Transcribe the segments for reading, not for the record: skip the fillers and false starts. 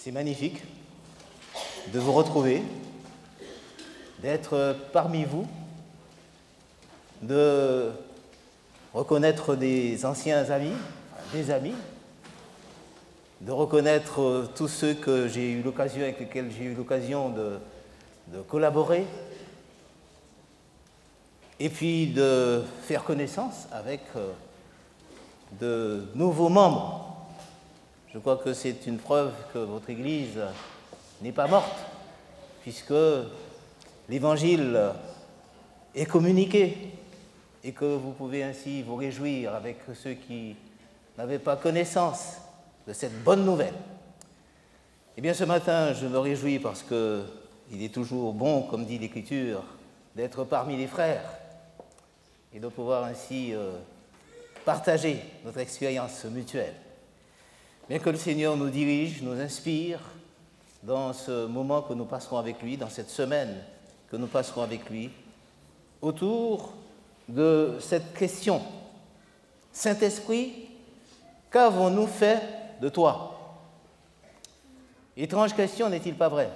C'est magnifique de vous retrouver, d'être parmi vous, de reconnaître des anciens amis, des amis, de reconnaître tous ceux que j'ai eu l'occasion, avec lesquels j'ai eu l'occasion de collaborer, et puis de faire connaissance avec de nouveaux membres. Je crois que c'est une preuve que votre Église n'est pas morte, puisque l'Évangile est communiqué et que vous pouvez ainsi vous réjouir avec ceux qui n'avaient pas connaissance de cette bonne nouvelle. Eh bien, ce matin, je me réjouis parce qu'il est toujours bon, comme dit l'Écriture, d'être parmi les frères et de pouvoir ainsi partager notre expérience mutuelle. Bien que le Seigneur nous dirige, nous inspire dans ce moment que nous passerons avec lui, dans cette semaine que nous passerons avec lui, autour de cette question. Saint-Esprit, qu'avons-nous fait de toi? Étrange question, n'est-il pas vrai?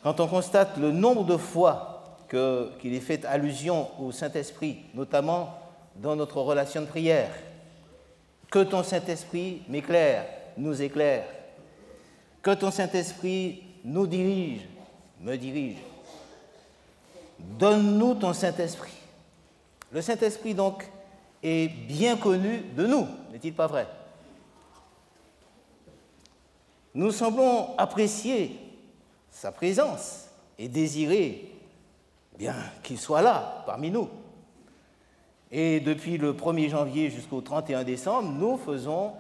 Quand on constate le nombre de fois qu'il est fait allusion au Saint-Esprit, notamment dans notre relation de prière, que ton Saint-Esprit m'éclaire, nous éclaire. Que ton Saint-Esprit nous dirige, me dirige. Donne-nous ton Saint-Esprit. Le Saint-Esprit, donc, est bien connu de nous, n'est-il pas vrai? Nous semblons apprécier sa présence et désirer bien qu'il soit là, parmi nous. Et depuis le 1er janvier jusqu'au 31 décembre, nous faisons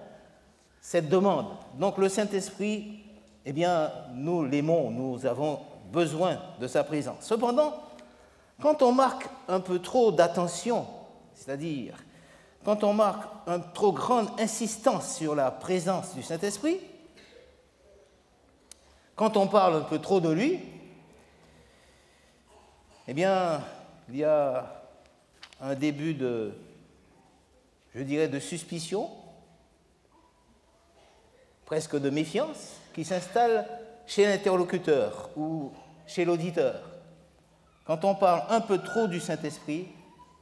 cette demande. Donc le Saint-Esprit, eh bien, nous l'aimons, nous avons besoin de sa présence. Cependant, quand on marque un peu trop d'attention, c'est-à-dire quand on marque une trop grande insistance sur la présence du Saint-Esprit, quand on parle un peu trop de lui, eh bien, il y a un début de, je dirais, de suspicion, presque de méfiance, qui s'installe chez l'interlocuteur ou chez l'auditeur. Quand on parle un peu trop du Saint-Esprit,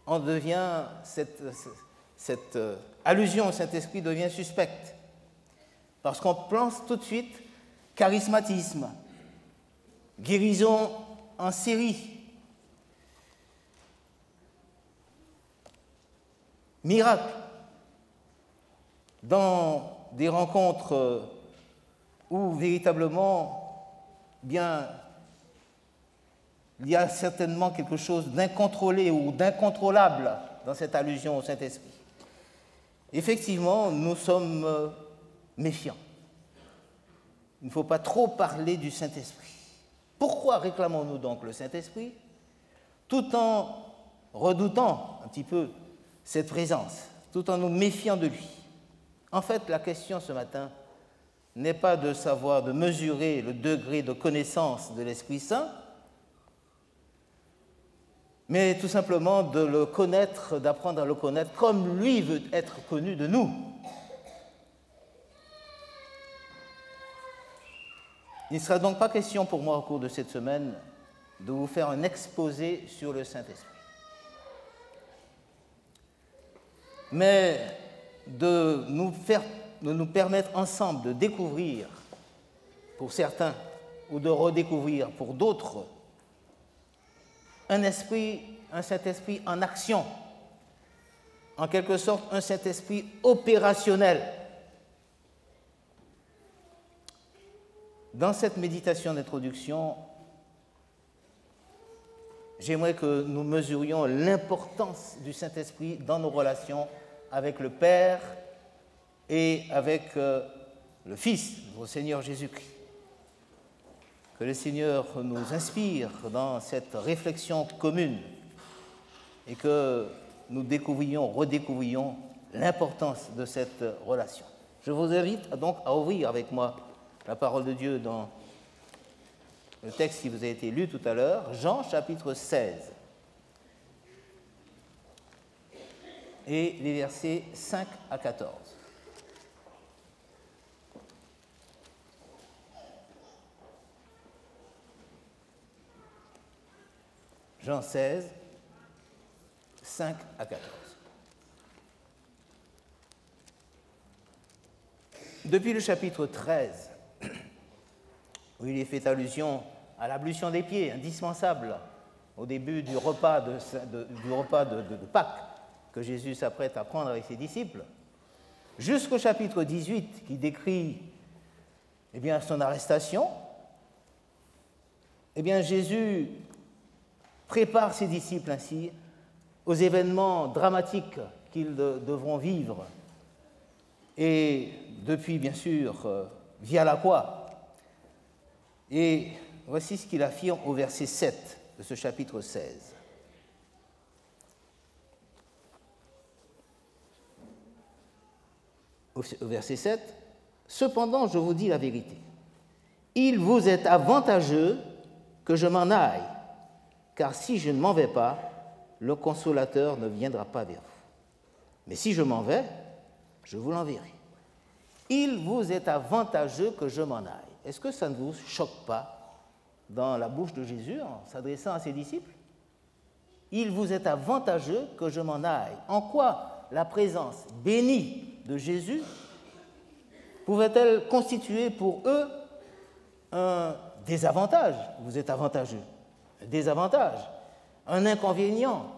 on devient, cette allusion au Saint-Esprit devient suspecte, parce qu'on pense tout de suite charismatisme, guérison en série, miracle, dans des rencontres où véritablement, bien, il y a certainement quelque chose d'incontrôlé ou d'incontrôlable dans cette allusion au Saint-Esprit. Effectivement, nous sommes méfiants. Il ne faut pas trop parler du Saint-Esprit. Pourquoi réclamons-nous donc le Saint-Esprit, tout en redoutant un petit peu cette présence, tout en nous méfiant de lui? En fait, la question ce matin n'est pas de savoir, de mesurer le degré de connaissance de l'Esprit Saint, mais tout simplement de le connaître, d'apprendre à le connaître comme lui veut être connu de nous. Il ne sera donc pas question pour moi au cours de cette semaine de vous faire un exposé sur le Saint-Esprit, mais de nous permettre ensemble de découvrir, pour certains, ou de redécouvrir pour d'autres, un Saint-Esprit en action, en quelque sorte un Saint-Esprit opérationnel. Dans cette méditation d'introduction, j'aimerais que nous mesurions l'importance du Saint-Esprit dans nos relations avec le Père et avec le Fils, notre Seigneur Jésus-Christ. Que le Seigneur nous inspire dans cette réflexion commune et que nous découvrions, redécouvrions l'importance de cette relation. Je vous invite donc à ouvrir avec moi la parole de Dieu dans le texte qui vous a été lu tout à l'heure, Jean chapitre 16, et les versets 5 à 14. Jean 16, 5 à 14. Depuis le chapitre 13, où il est fait allusion à l'ablution des pieds, indispensable au début du repas de Pâques que Jésus s'apprête à prendre avec ses disciples, jusqu'au chapitre 18 qui décrit son arrestation, Jésus prépare ses disciples ainsi aux événements dramatiques qu'ils devront vivre. Et depuis, bien sûr, via la croix. Et voici ce qu'il affirme au verset 7 de ce chapitre 16. Au verset 7, « Cependant, je vous dis la vérité. Il vous est avantageux que je m'en aille, car si je ne m'en vais pas, le Consolateur ne viendra pas vers vous. Mais si je m'en vais, je vous l'enverrai. Il vous est avantageux que je m'en aille. » Est-ce que ça ne vous choque pas dans la bouche de Jésus en s'adressant à ses disciples? Il vous est avantageux que je m'en aille. En quoi la présence bénie de Jésus pouvait-elle constituer pour eux un désavantage? Vous êtes avantageux. Un désavantage, un inconvénient,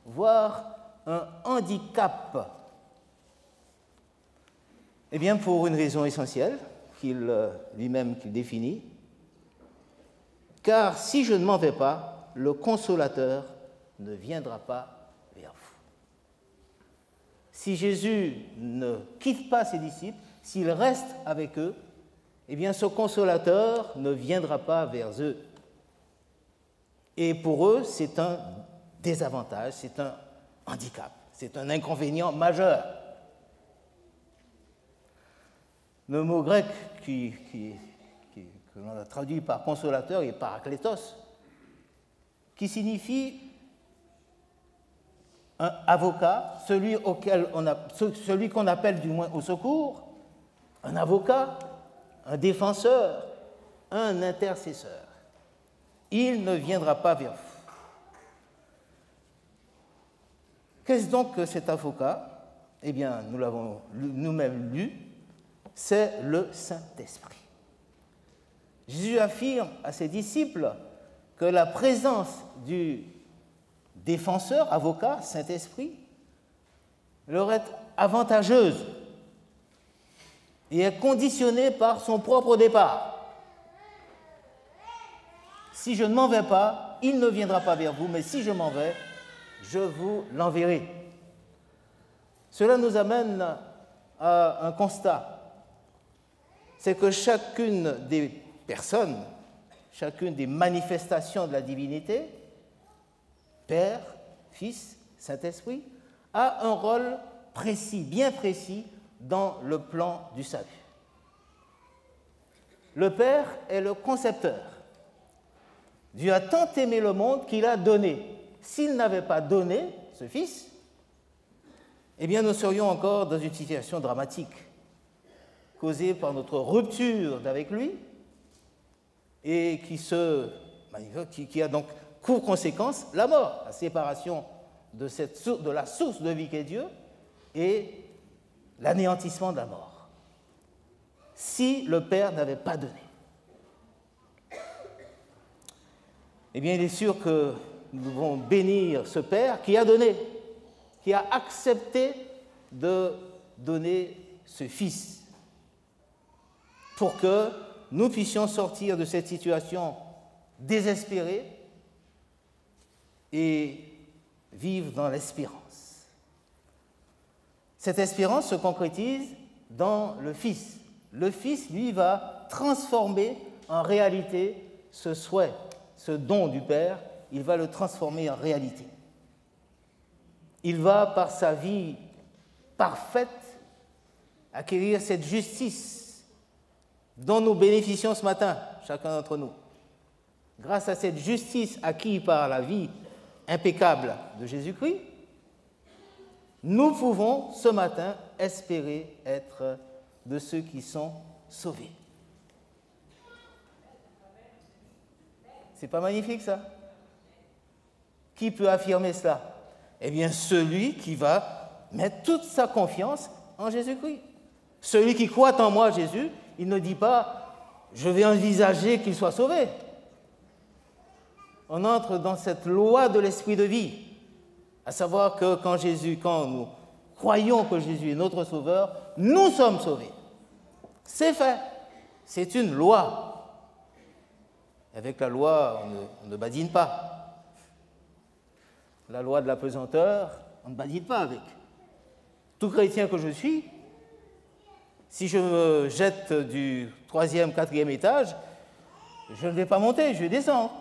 voire un handicap. Eh bien, pour une raison essentielle, qu'il définit, car si je ne m'en vais pas, le Consolateur ne viendra pas vers vous. Si Jésus ne quitte pas ses disciples, s'il reste avec eux, eh bien, ce Consolateur ne viendra pas vers eux. Et pour eux, c'est un désavantage, c'est un handicap, c'est un inconvénient majeur. Le mot grec que l'on a traduit par consolateur est paraklétos, qui signifie un avocat, celui qu'on appelle du moins au secours, un avocat, un défenseur, un intercesseur. Il ne viendra pas vers vous. Qu'est-ce donc que cet avocat? Eh bien, nous l'avons nous-mêmes lu, c'est le Saint-Esprit. Jésus affirme à ses disciples que la présence du défenseur, avocat, Saint-Esprit, leur est avantageuse et est conditionnée par son propre départ. Si je ne m'en vais pas, il ne viendra pas vers vous, mais si je m'en vais, je vous l'enverrai. Cela nous amène à un constat. C'est que chacune des personnes, chacune des manifestations de la divinité, Père, Fils, Saint-Esprit, a un rôle précis, bien précis, dans le plan du salut. Le Père est le concepteur. Dieu a tant aimé le monde qu'il a donné. S'il n'avait pas donné ce Fils, eh bien nous serions encore dans une situation dramatique, causée par notre rupture d'avec lui et qui a donc pour conséquence la mort, la séparation de la source de vie qu'est Dieu et l'anéantissement de la mort. Si le Père n'avait pas donné, eh bien il est sûr que nous devons bénir ce Père qui a donné, qui a accepté de donner ce Fils pour que nous puissions sortir de cette situation désespérée et vivre dans l'espérance. Cette espérance se concrétise dans le Fils. Le Fils, lui, va transformer en réalité ce souhait, ce don du Père, il va le transformer en réalité. Il va, par sa vie parfaite, acquérir cette justice dont nous bénéficions ce matin, chacun d'entre nous. Grâce à cette justice acquise par la vie impeccable de Jésus-Christ, nous pouvons ce matin espérer être de ceux qui sont sauvés. C'est pas magnifique ça? Qui peut affirmer cela? Eh bien, celui qui va mettre toute sa confiance en Jésus-Christ. Celui qui croit en moi, Jésus, il ne dit pas « je vais envisager qu'il soit sauvé ». On entre dans cette loi de l'esprit de vie, à savoir que quand nous croyons que Jésus est notre sauveur, nous sommes sauvés. C'est fait, c'est une loi. Avec la loi, on ne badine pas. La loi de la pesanteur, on ne badine pas avec. Tout chrétien que je suis, si je me jette du 3e, 4e étage, je ne vais pas monter, je vais descendre.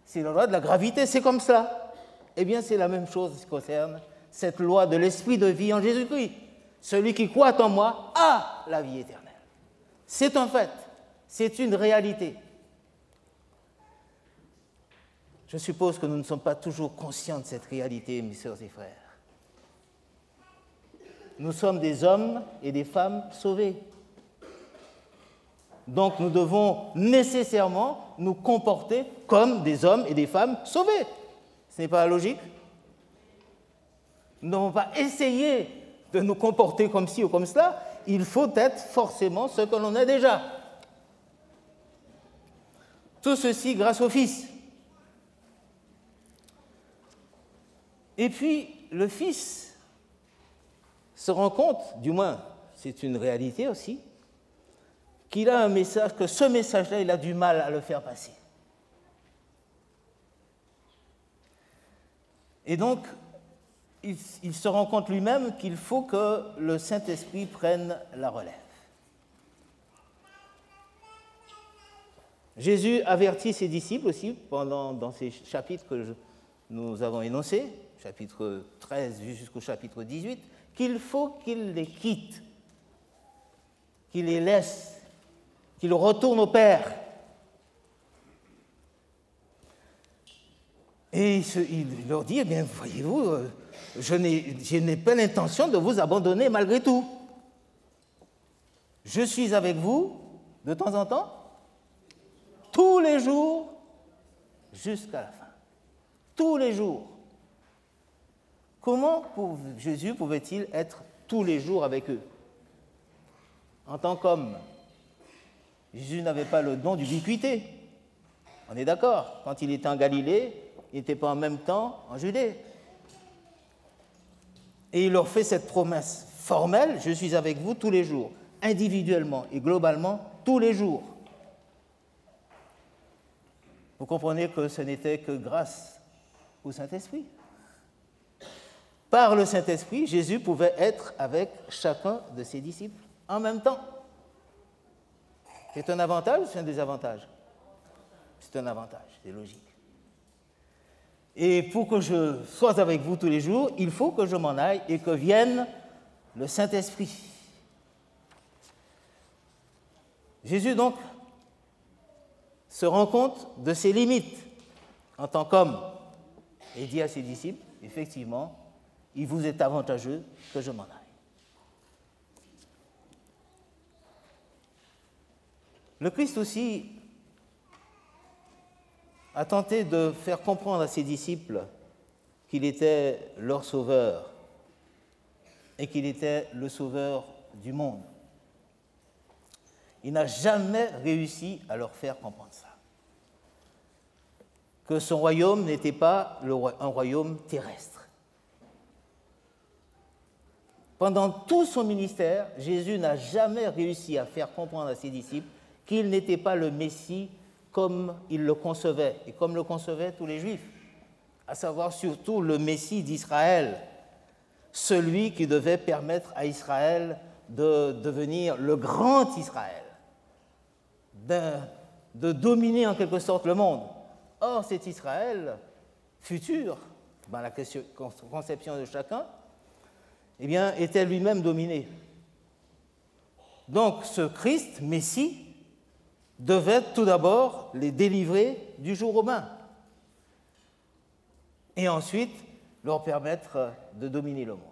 C'est la loi de la gravité, c'est comme ça. Eh bien, c'est la même chose qui concerne cette loi de l'esprit de vie en Jésus-Christ. Celui qui croit en moi a la vie éternelle. C'est un fait, c'est une réalité. Je suppose que nous ne sommes pas toujours conscients de cette réalité, mes sœurs et frères. Nous sommes des hommes et des femmes sauvés. Donc nous devons nécessairement nous comporter comme des hommes et des femmes sauvés. Ce n'est pas la logique. Nous n'avons pas essayé de nous comporter comme ci ou comme cela. Il faut être forcément ce que l'on est déjà. Tout ceci grâce au Fils. Et puis le Fils se rend compte, du moins c'est une réalité aussi, qu'il a un message, que ce message-là, il a du mal à le faire passer. Et donc, il se rend compte lui-même qu'il faut que le Saint-Esprit prenne la relève. Jésus avertit ses disciples aussi, dans ces chapitres que nous avons énoncés, chapitre 13 jusqu'au chapitre 18, qu'il faut qu'il les quitte, qu'il les laisse, qu'il retourne au Père. Et il leur dit, eh bien, voyez-vous, je n'ai pas l'intention de vous abandonner malgré tout. Je suis avec vous de temps en temps, tous les jours, jusqu'à la fin. Tous les jours. Comment Jésus pouvait-il être tous les jours avec eux? En tant qu'homme, Jésus n'avait pas le don d'ubiquité. On est d'accord. Quand il était en Galilée, il n'était pas en même temps en Judée. Et il leur fait cette promesse formelle, je suis avec vous tous les jours, individuellement et globalement, tous les jours. Vous comprenez que ce n'était que grâce au Saint-Esprit. Par le Saint-Esprit, Jésus pouvait être avec chacun de ses disciples en même temps. C'est un avantage ou c'est un désavantage? C'est un avantage, c'est logique. Et pour que je sois avec vous tous les jours, il faut que je m'en aille et que vienne le Saint-Esprit. Jésus, donc, se rend compte de ses limites en tant qu'homme et dit à ses disciples, effectivement, il vous est avantageux que je m'en aille. Le Christ aussi a tenté de faire comprendre à ses disciples qu'il était leur sauveur et qu'il était le sauveur du monde. Il n'a jamais réussi à leur faire comprendre ça. Que son royaume n'était pas un royaume terrestre. Pendant tout son ministère, Jésus n'a jamais réussi à faire comprendre à ses disciples qu'il n'était pas le Messie comme il le concevait, et comme le concevaient tous les Juifs, à savoir surtout le Messie d'Israël, celui qui devait permettre à Israël de devenir le grand Israël, de dominer en quelque sorte le monde. Or, cet Israël futur, dans la conception de chacun, eh bien, était lui-même dominé. Donc, ce Christ, Messie, devait tout d'abord les délivrer du joug romain et ensuite leur permettre de dominer le monde.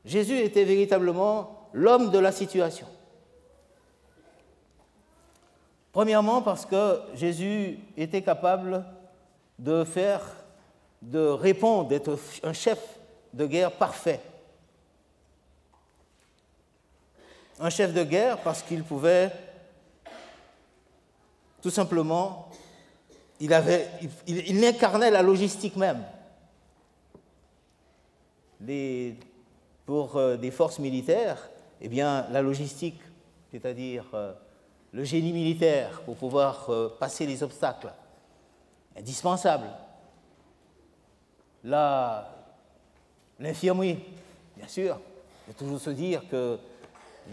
Jésus était véritablement l'homme de la situation. Premièrement, parce que Jésus était capable de faire de répondre, d'être un chef de guerre parfait. Un chef de guerre parce qu'il pouvait, tout simplement, il incarnait la logistique même. Pour des forces militaires, eh bien, la logistique, c'est-à-dire le génie militaire pour pouvoir passer les obstacles, indispensable. L'infirmerie, bien sûr, il faut toujours se dire qu'il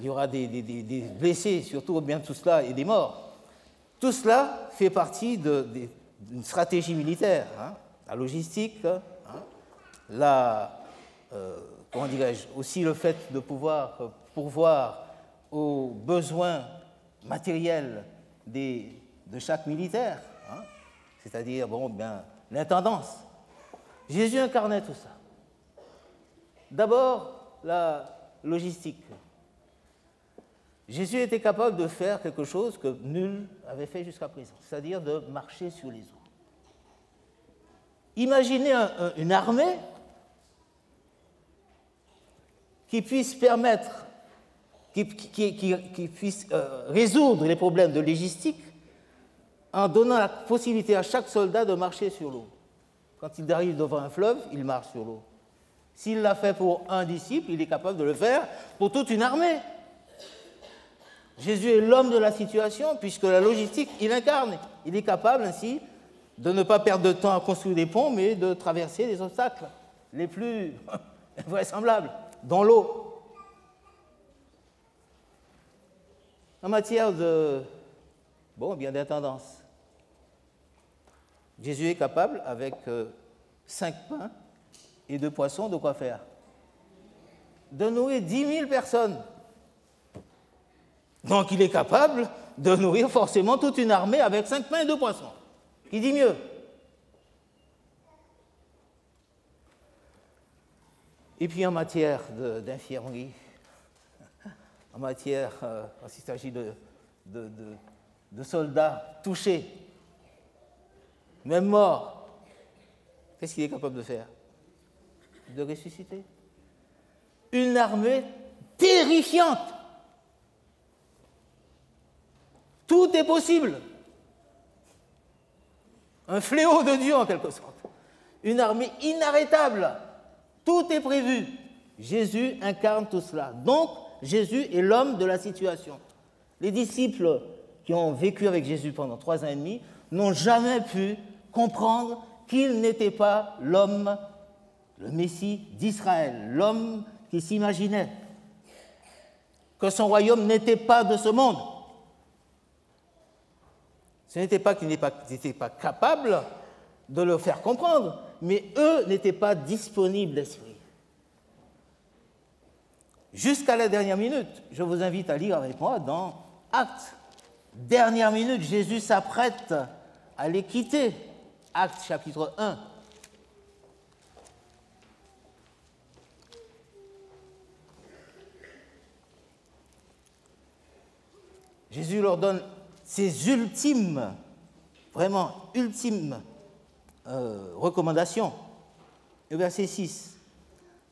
y aura des blessés, surtout bien tout cela, et des morts. Tout cela fait partie d'une stratégie militaire, hein, la logistique, hein, comment dirais-je, aussi le fait de pouvoir pourvoir aux besoins matériels de chaque militaire, hein, c'est-à-dire l'intendance. Jésus incarnait tout ça. D'abord, la logistique. Jésus était capable de faire quelque chose que nul n'avait fait jusqu'à présent, c'est-à-dire de marcher sur les eaux. Imaginez une armée qui puisse permettre, qui puisse résoudre les problèmes de logistique en donnant la possibilité à chaque soldat de marcher sur l'eau. Quand il arrive devant un fleuve, il marche sur l'eau. S'il l'a fait pour un disciple, il est capable de le faire pour toute une armée. Jésus est l'homme de la situation, puisque la logistique, il incarne. Il est capable ainsi de ne pas perdre de temps à construire des ponts, mais de traverser les obstacles les plus vraisemblables, dans l'eau. En matière d'intendance, Jésus est capable, avec 5 pains et 2 poissons, de quoi faire? De nourrir 10 000 personnes. Donc il est capable de nourrir forcément toute une armée avec 5 pains et 2 poissons. Qui dit mieux? Et puis en matière d'infirmerie, quand il s'agit de soldats touchés, même morts, qu'est-ce qu'il est capable de faire? De ressusciter. Une armée terrifiante. Tout est possible. Un fléau de Dieu en quelque sorte. Une armée inarrêtable. Tout est prévu. Jésus incarne tout cela. Donc, Jésus est l'homme de la situation. Les disciples qui ont vécu avec Jésus pendant 3 ans et demi n'ont jamais pu comprendre qu'il n'était pas l'homme, le Messie d'Israël, l'homme qui s'imaginait, que son royaume n'était pas de ce monde. Ce n'était pas qu'ils n'étaient pas capables de le faire comprendre, mais eux n'étaient pas disponibles d'esprit. Jusqu'à la dernière minute, je vous invite à lire avec moi dans Actes. Dernière minute, Jésus s'apprête à les quitter. Actes chapitre 1. Jésus leur donne ses ultimes recommandations. Le verset 6.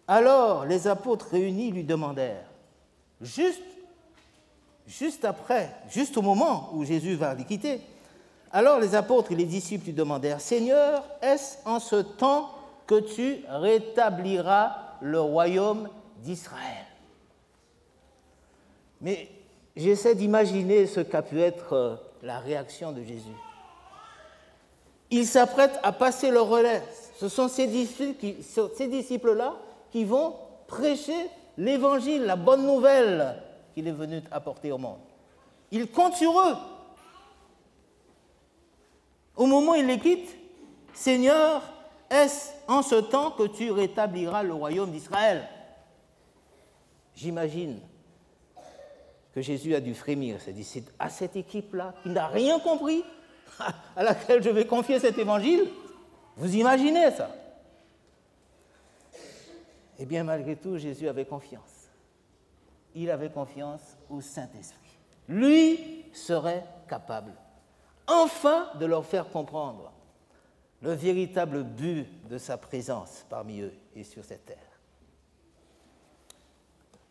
Alors les apôtres réunis lui demandèrent, juste au moment où Jésus va les quitter, alors les apôtres et les disciples lui demandèrent, Seigneur, est-ce en ce temps que tu rétabliras le royaume d'Israël? Mais j'essaie d'imaginer ce qu'a pu être la réaction de Jésus. Il s'apprête à passer le relais. Ce sont ces disciples-là qui vont prêcher l'évangile, la bonne nouvelle qu'il est venu apporter au monde. Il compte sur eux. Au moment où il les quitte, Seigneur, est-ce en ce temps que tu rétabliras le royaume d'Israël? J'imagine que Jésus a dû frémir. Il s'est dit, c'est à cette équipe-là qui n'a rien compris, à laquelle je vais confier cet évangile. Vous imaginez ça? Eh bien, malgré tout, Jésus avait confiance. Il avait confiance au Saint-Esprit. Lui serait capable, enfin, de leur faire comprendre le véritable but de sa présence parmi eux et sur cette terre.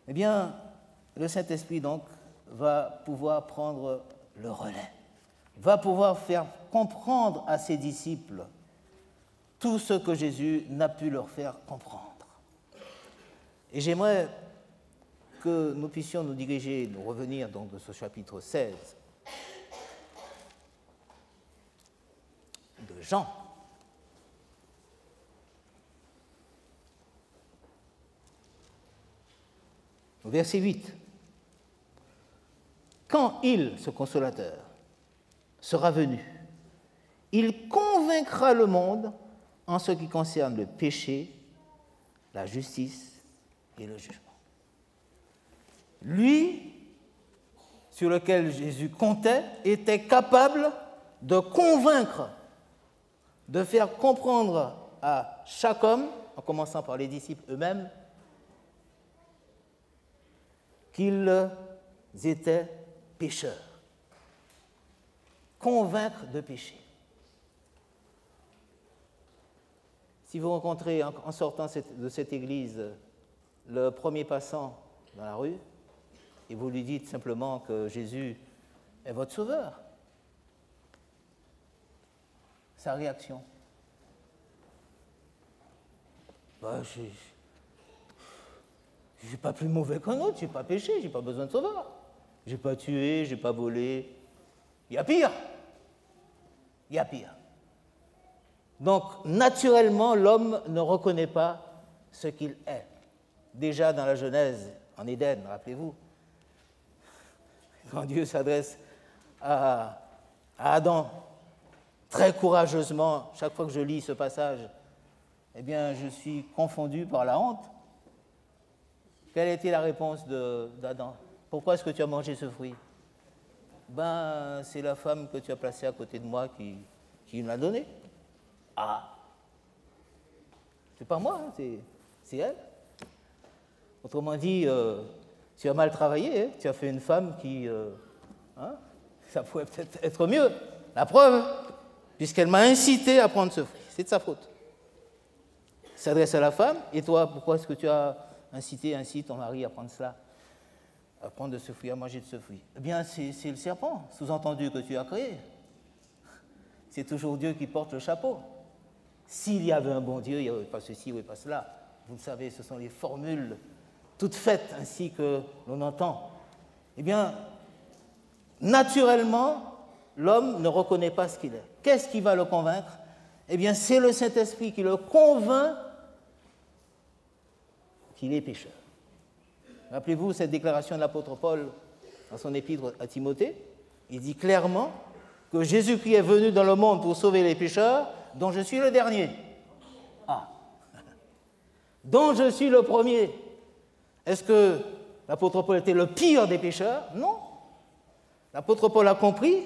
Eh bien, le Saint-Esprit, donc, va pouvoir prendre le relais, va pouvoir faire comprendre à ses disciples tout ce que Jésus n'a pu leur faire comprendre. Et j'aimerais que nous puissions nous diriger, nous revenir donc de ce chapitre 16 de Jean. Au verset 8. Quand il, ce consolateur, sera venu, il convaincra le monde en ce qui concerne le péché, la justice et le jugement. Lui, sur lequel Jésus comptait, était capable de convaincre, de faire comprendre à chaque homme, en commençant par les disciples eux-mêmes, qu'ils étaient pécheurs. Convaincre de péché. Si vous rencontrez en sortant de cette église le premier passant dans la rue et vous lui dites simplement que Jésus est votre sauveur, sa réaction, je ne suis pas plus mauvais qu'un autre, je n'ai pas péché, je n'ai pas besoin de sauveur. Je n'ai pas tué, je n'ai pas volé. Il y a pire. Il y a pire. Donc, naturellement, l'homme ne reconnaît pas ce qu'il est. Déjà dans la Genèse, en Éden, rappelez-vous, quand Dieu s'adresse à Adam, très courageusement, chaque fois que je lis ce passage, eh bien, je suis confondu par la honte. Quelle était la réponse d'Adam? Pourquoi est-ce que tu as mangé ce fruit? C'est la femme que tu as placée à côté de moi qui me l'a donnée. Ah, c'est pas moi, hein, c'est elle. Autrement dit, tu as mal travaillé, hein, tu as fait une femme qui... ça pourrait peut-être être mieux. La preuve, puisqu'elle m'a incité à prendre ce fruit, c'est de sa faute. Il s'adresse à la femme, et toi, pourquoi est-ce que tu as incite ton mari à prendre cela, à prendre de ce fruit, à manger de ce fruit? Eh bien, c'est le serpent, sous-entendu, que tu as créé. C'est toujours Dieu qui porte le chapeau. S'il y avait un bon Dieu, il n'y aurait pas ceci, il n'y aurait pas cela. Vous le savez, ce sont les formules toutes faites ainsi que l'on entend. Eh bien, naturellement, l'homme ne reconnaît pas ce qu'il est. Qu'est-ce qui va le convaincre? Eh bien, c'est le Saint-Esprit qui le convainc qu'il est pécheur. Rappelez-vous cette déclaration de l'apôtre Paul dans son épître à Timothée. Il dit clairement que Jésus-Christ est venu dans le monde pour sauver les pécheurs, dont je suis le dernier. Ah, dont je suis le premier. Est-ce que l'apôtre Paul était le pire des pécheurs? Non. L'apôtre Paul a compris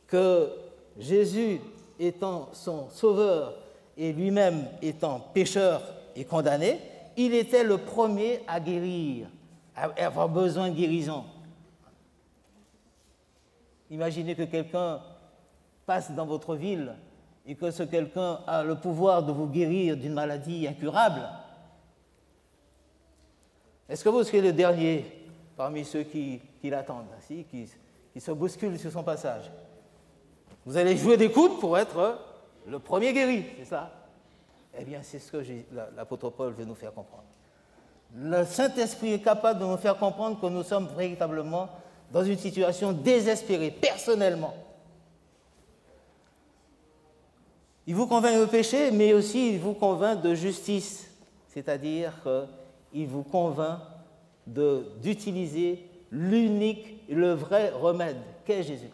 que Jésus étant son sauveur et lui-même étant pécheur et condamné, il était le premier à guérir, à avoir besoin de guérison. Imaginez que quelqu'un passe dans votre ville et que ce quelqu'un a le pouvoir de vous guérir d'une maladie incurable. Est-ce que vous serez le dernier parmi ceux qui l'attendent, qui se bousculent sur son passage? Vous allez jouer des coudes pour être le premier guéri, c'est ça? Eh bien, c'est ce que l'apôtre Paul veut nous faire comprendre. Le Saint-Esprit est capable de nous faire comprendre que nous sommes véritablement dans une situation désespérée, personnellement. Il vous convainc de péché, mais aussi il vous convainc de justice, c'est-à-dire qu'il vous convainc d'utiliser l'unique et le vrai remède qu'est Jésus-Christ.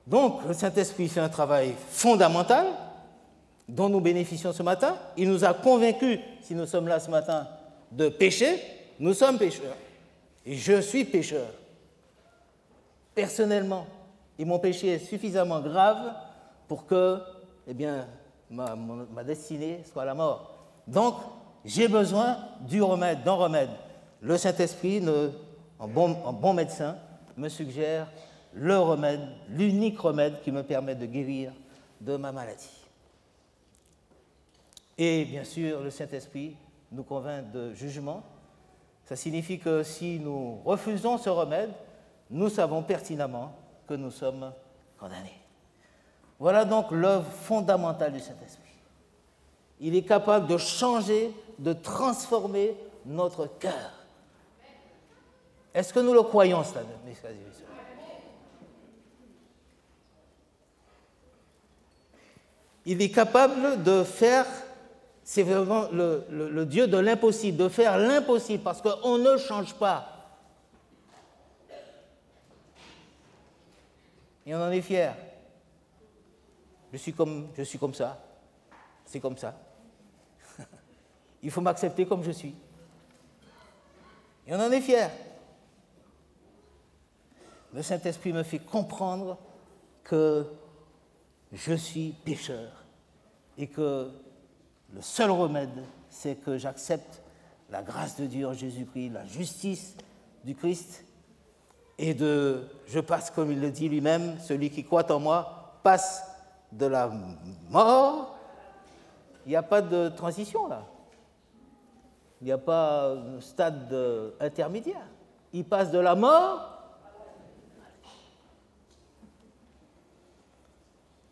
Donc, le Saint-Esprit fait un travail fondamental dont nous bénéficions ce matin. Il nous a convaincus, si nous sommes là ce matin, de pécher. Nous sommes pécheurs. Et je suis pécheur. Personnellement. Et mon péché est suffisamment grave pour que, ma destinée soit la mort. Donc, j'ai besoin du remède, d'un remède. Le Saint-Esprit, en bon médecin, me suggère le remède, l'unique remède qui me permet de guérir de ma maladie. Et bien sûr, le Saint-Esprit nous convainc de jugement. Ça signifie que si nous refusons ce remède, nous savons pertinemment que nous sommes condamnés. Voilà donc l'œuvre fondamentale du Saint-Esprit. Il est capable de changer, de transformer notre cœur. Est-ce que nous le croyons, cela, mes frères et sœurs? Il est capable de faire, c'est vraiment le Dieu de l'impossible, de faire l'impossible, parce qu'on ne change pas. Et on en est fier. Je suis comme ça. C'est comme ça. Il faut m'accepter comme je suis. Et on en est fier. Le Saint-Esprit me fait comprendre que je suis pécheur et que le seul remède, c'est que j'accepte la grâce de Dieu en Jésus-Christ, la justice du Christ, et je passe, comme il le dit lui-même, celui qui croit en moi passe de la mort. Il n'y a pas de transition là. Il n'y a pas un stade intermédiaire. Il passe de la mort.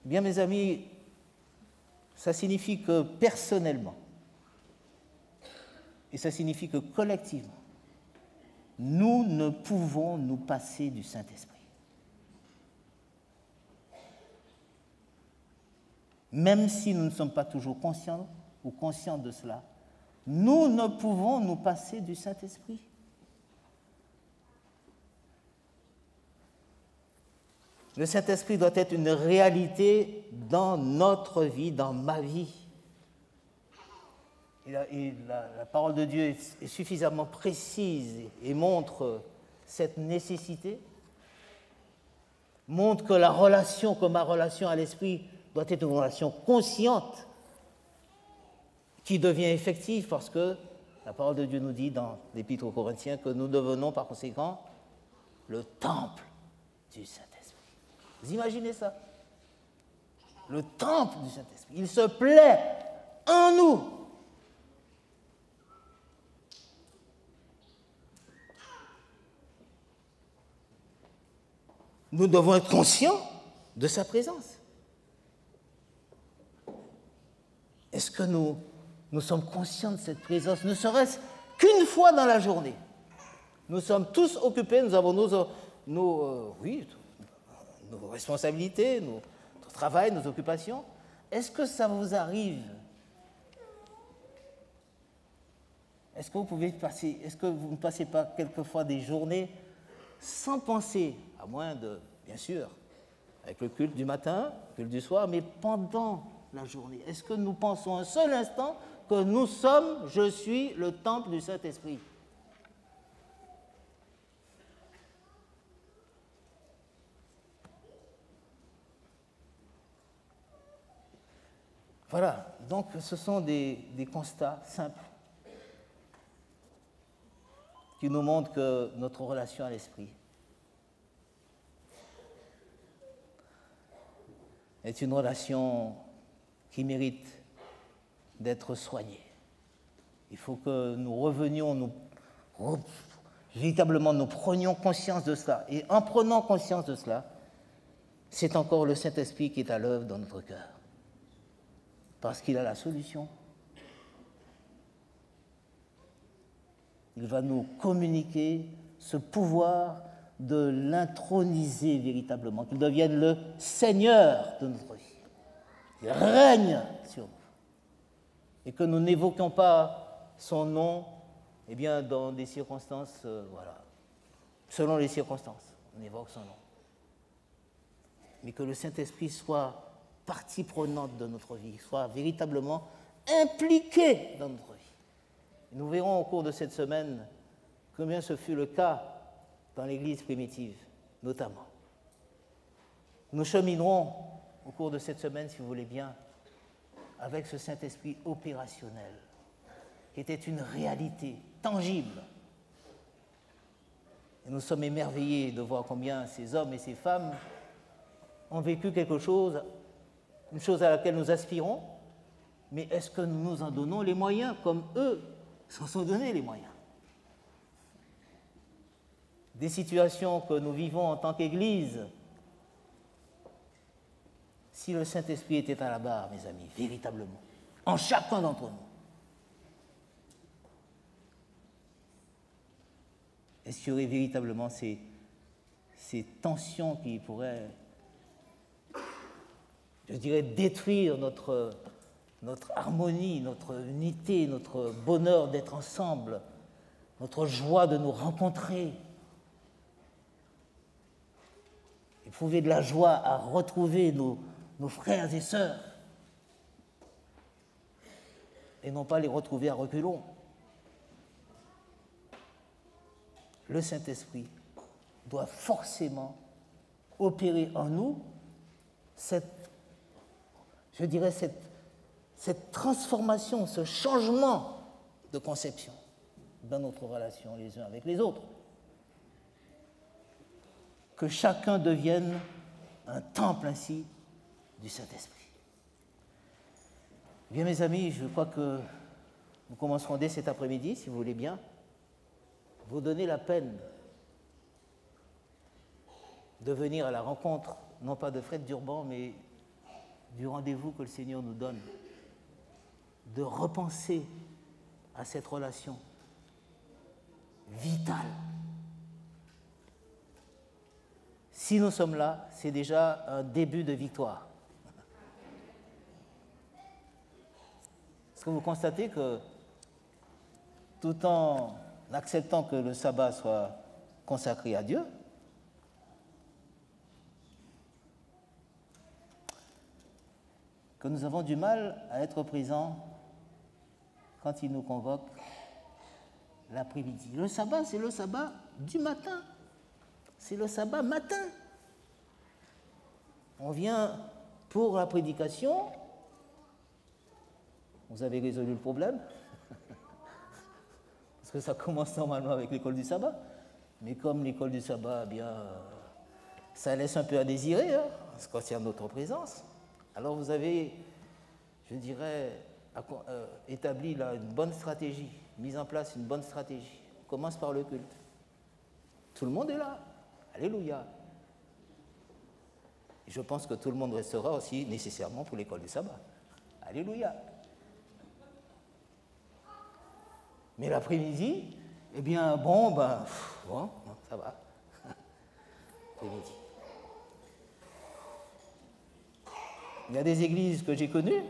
Bien, mes amis, ça signifie que personnellement, et ça signifie que collectivement, nous ne pouvons nous passer du Saint-Esprit. Même si nous ne sommes pas toujours conscients ou conscients de cela, nous ne pouvons nous passer du Saint-Esprit. Le Saint-Esprit doit être une réalité dans notre vie, dans ma vie. Et la parole de Dieu est suffisamment précise et montre cette nécessité, montre que ma relation à l'Esprit doit être une relation consciente qui devient effective parce que la parole de Dieu nous dit dans l'Épître aux Corinthiens que nous devenons par conséquent le temple du Saint-Esprit. Vous imaginez ça? Le temple du Saint-Esprit. Il se plaît en nous. Nous devons être conscients de sa présence. Est-ce que nous sommes conscients de cette présence, ne serait-ce qu'une fois dans la journée? Nous sommes tous occupés, nous avons nos responsabilités, notre travail, nos occupations. Est-ce que ça vous arrive? Est-ce que vous ne passez pas quelquefois des journées sans penser, à moins de, bien sûr, avec le culte du matin, le culte du soir, mais pendant la journée, est-ce que nous pensons un seul instant que je suis le temple du Saint-Esprit? Voilà, donc ce sont des constats simples qui nous montrent que notre relation à l'Esprit est une relation qui mérite d'être soignée. Il faut que nous revenions, véritablement nous prenions conscience de cela. Et en prenant conscience de cela, c'est encore le Saint-Esprit qui est à l'œuvre dans notre cœur. Parce qu'il a la solution. Il va nous communiquer ce pouvoir de l'introniser véritablement, qu'il devienne le Seigneur de notre vie. Il règne sur nous. Et que nous n'évoquions pas son nom, eh bien, dans des circonstances, selon les circonstances, on évoque son nom. Mais que le Saint-Esprit soit partie prenante de notre vie, soit véritablement impliqué dans notre vie. Nous verrons au cours de cette semaine combien ce fut le cas dans l'Église primitive, notamment. Nous cheminerons au cours de cette semaine, si vous voulez bien, avec ce Saint-Esprit opérationnel, qui était une réalité tangible Et nous sommes émerveillés de voir combien ces hommes et ces femmes ont vécu quelque chose, une chose à laquelle nous aspirons, mais est-ce que nous nous en donnons les moyens comme eux s'en sont donnés les moyens? Des situations que nous vivons en tant qu'Église, si le Saint-Esprit était à la barre, mes amis, véritablement, en chacun d'entre nous, est-ce qu'il y aurait véritablement ces tensions qui pourraient, je dirais, détruire notre harmonie, notre unité, notre bonheur d'être ensemble, notre joie de nous rencontrer, éprouver de la joie à retrouver nos frères et sœurs, et non pas les retrouver à reculons. Le Saint-Esprit doit forcément opérer en nous cette transformation, ce changement de conception dans notre relation les uns avec les autres. Que chacun devienne un temple ainsi du Saint-Esprit. Bien, mes amis, je crois que nous commencerons dès cet après-midi, si vous voulez bien, vous donner la peine de venir à la rencontre, non pas de Fred Durban, mais du rendez-vous que le Seigneur nous donne, de repenser à cette relation vitale. Si nous sommes là, c'est déjà un début de victoire. Est-ce que vous constatez que, tout en acceptant que le sabbat soit consacré à Dieu, que nous avons du mal à être présents quand il nous convoque l'après-midi. Le sabbat, c'est le sabbat du matin. C'est le sabbat matin. On vient pour la prédication. Vous avez résolu le problème? Parce que ça commence normalement avec l'école du sabbat. Mais comme l'école du sabbat, eh bien, ça laisse un peu à désirer, hein, en ce qui concerne notre présence. Alors vous avez, je dirais, établi là une bonne stratégie, mis en place une bonne stratégie. On commence par le culte. Tout le monde est là. Alléluia. Et je pense que tout le monde restera aussi nécessairement pour l'école du sabbat. Alléluia. Mais l'après-midi, eh bien, bon, ça va. Après-midi. Il y a des églises que j'ai connues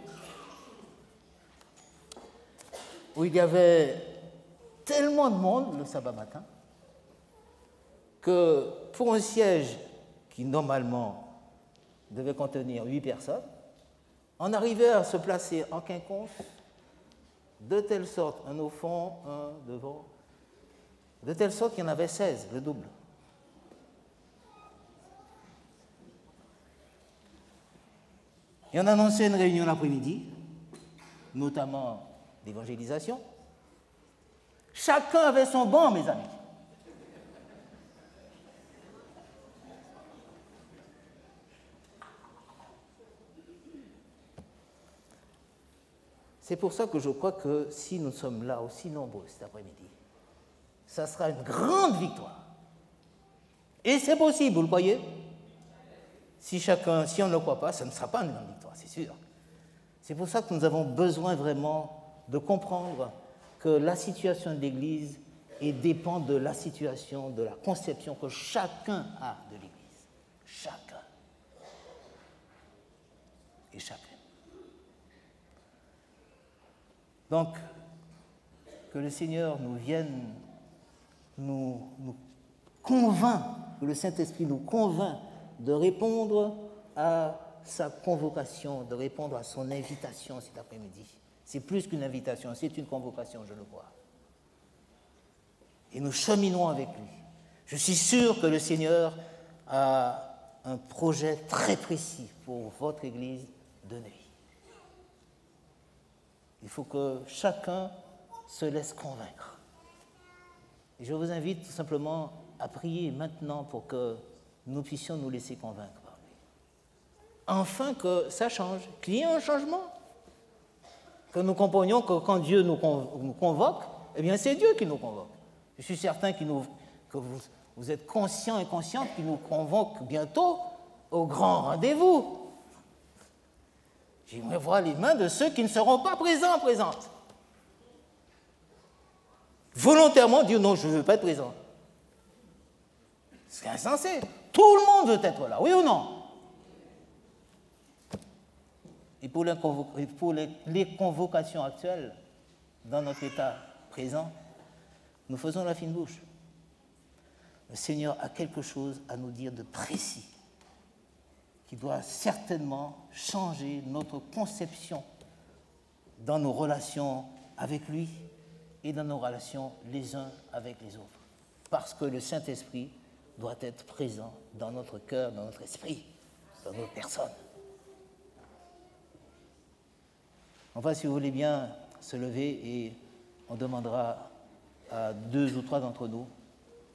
où il y avait tellement de monde le sabbat matin que pour un siège qui normalement devait contenir 8 personnes, on arrivait à se placer en quinconce de telle sorte, un au fond, un devant, de telle sorte qu'il y en avait 16, le double. Et on annonçait une réunion l'après-midi, notamment d'évangélisation. Chacun avait son banc, mes amis. C'est pour ça que je crois que si nous sommes là aussi nombreux cet après-midi, ça sera une grande victoire. Et c'est possible, vous le croyez? Si on ne le croit pas, ça ne sera pas une grande victoire, c'est sûr. C'est pour ça que nous avons besoin vraiment de comprendre que la situation de l'Église dépend de la situation, de la conception que chacun a de l'Église. Chacun. Et chacun. Donc, que le Seigneur nous vienne, nous convainc, que le Saint-Esprit nous convainc de répondre à sa convocation, de répondre à son invitation cet après-midi. C'est plus qu'une invitation, c'est une convocation, je le vois. Et nous cheminons avec lui. Je suis sûr que le Seigneur a un projet très précis pour votre Église de nuit. Il faut que chacun se laisse convaincre. Et je vous invite tout simplement à prier maintenant pour que nous puissions nous laisser convaincre par lui. Afin que ça change, qu'il y ait un changement. Que nous comprenions que quand Dieu nous convoque, eh bien c'est Dieu qui nous convoque. Je suis certain que vous êtes conscients et conscientes qu'il nous convoque bientôt au grand rendez-vous. J'aimerais voir les mains de ceux qui ne seront pas présents, présentes. Volontairement dire non, je ne veux pas être présent. C'est insensé. Tout le monde veut être là, oui ou non? Et pour les convocations actuelles, dans notre état présent, nous faisons la fine bouche. Le Seigneur a quelque chose à nous dire de précis, qui doit certainement changer notre conception dans nos relations avec lui et dans nos relations les uns avec les autres. Parce que le Saint-Esprit doit être présent dans notre cœur, dans notre esprit, dans notre personne. Enfin, si vous voulez bien se lever et on demandera à 2 ou 3 d'entre nous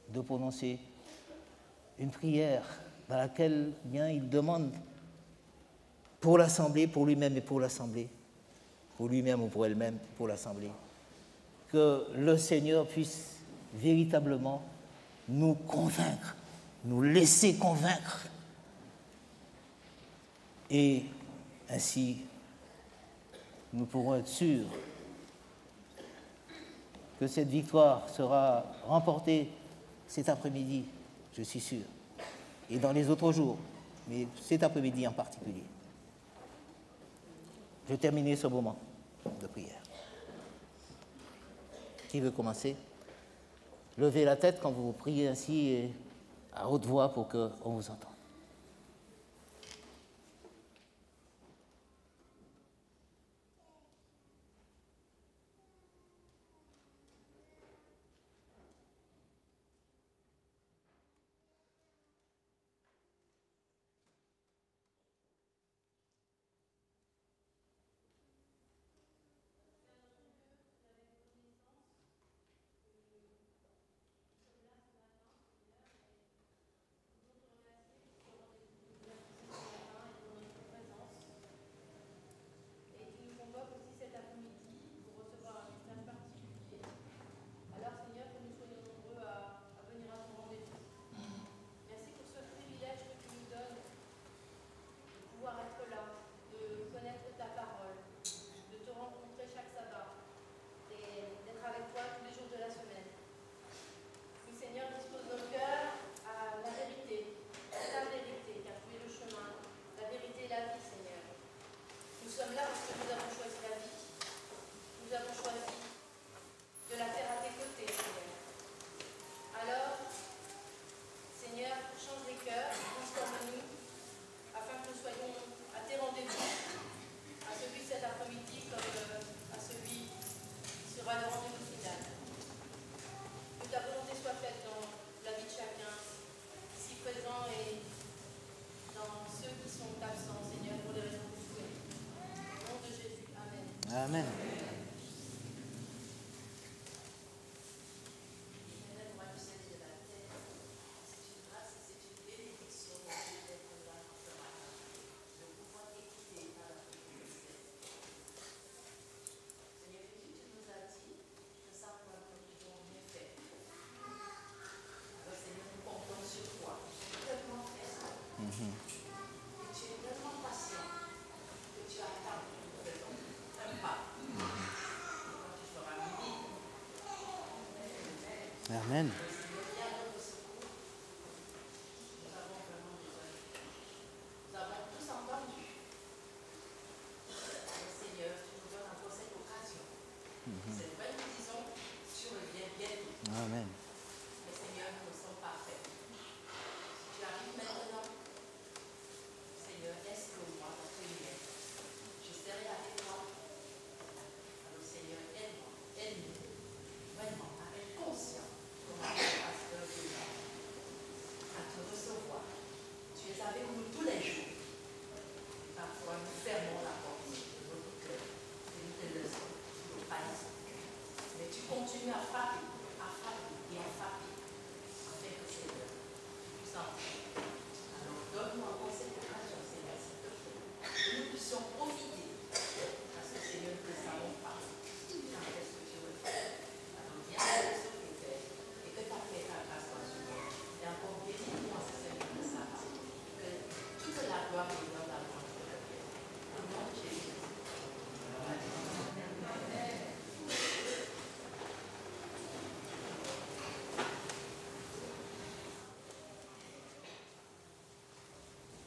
de prononcer une prière dans laquelle bien il demande pour l'Assemblée, pour lui-même et pour l'Assemblée, pour lui-même ou pour elle-même, pour l'Assemblée, que le Seigneur puisse véritablement nous convaincre, nous laisser convaincre, et ainsi nous pourrons être sûrs que cette victoire sera remportée cet après-midi, je suis sûr, et dans les autres jours, mais cet après-midi en particulier. Je vais terminer ce moment de prière. Qui veut commencer? Levez la tête quand vous priez ainsi et à haute voix pour qu'on vous entende. Amen. Amen. Amen. Les Seigneur, nous sommes parfaits. Si tu arrives maintenant, Seigneur, instruis-moi dans tes lumières. Je serai avec toi. Alors, Seigneur, aide-moi, aide-nous, vraiment, à être conscient comme un pasteur de l'âme, à te recevoir. Tu es avec nous tous les jours. Et parfois, nous fermons la porte de notre cœur et nous te laissons, nous paysans. Mais tu continues à frapper et à frapper, afin que puissance. Alors, donne-nous encore cette occasion, Seigneur, s'il te plaît, que nous puissions profiter, parce que Seigneur, nous ne savons pas quand est-ce que tu le fais. Alors, viens avec ce que tu fais, et que tu as fait ta grâce dans ce monde. Et encore bénis-nous en ce Seigneur de ça, que toute la gloire est dans la gloire de Dieu. Au nom de Jésus.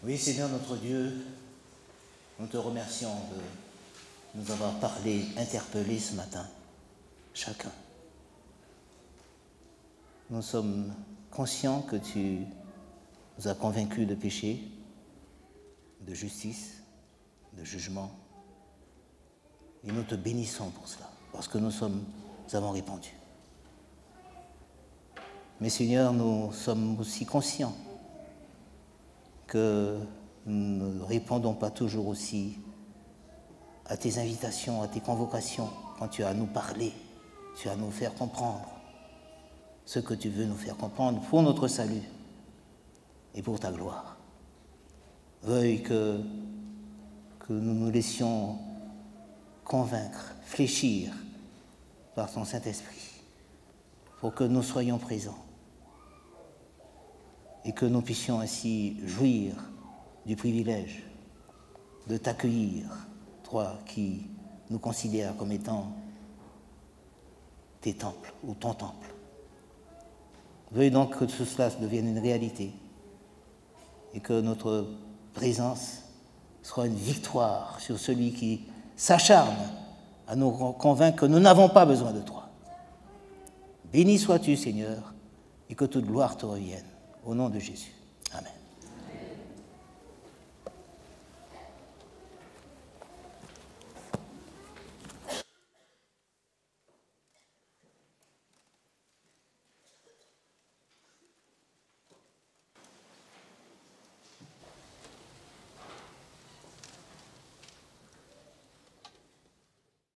Oui, Seigneur notre Dieu, nous te remercions de nous avoir parlé, interpellé ce matin, chacun. Nous sommes conscients que tu nous as convaincus de péché, de justice, de jugement. Et nous te bénissons pour cela, parce que nous avons répondu. Mais Seigneur, nous sommes aussi conscients que nous ne répondons pas toujours aussi à tes invitations, à tes convocations, quand tu as à nous parler, tu as à nous faire comprendre ce que tu veux nous faire comprendre pour notre salut et pour ta gloire. Veuille que nous nous laissions convaincre, fléchir par ton Saint-Esprit, pour que nous soyons présents et que nous puissions ainsi jouir du privilège de t'accueillir, toi qui nous considères comme étant tes temples ou ton temple. Veuille donc que tout cela devienne une réalité et que notre présence soit une victoire sur celui qui s'acharne à nous convaincre que nous n'avons pas besoin de toi. Béni sois-tu, Seigneur, et que toute gloire te revienne. Au nom de Jésus. Amen.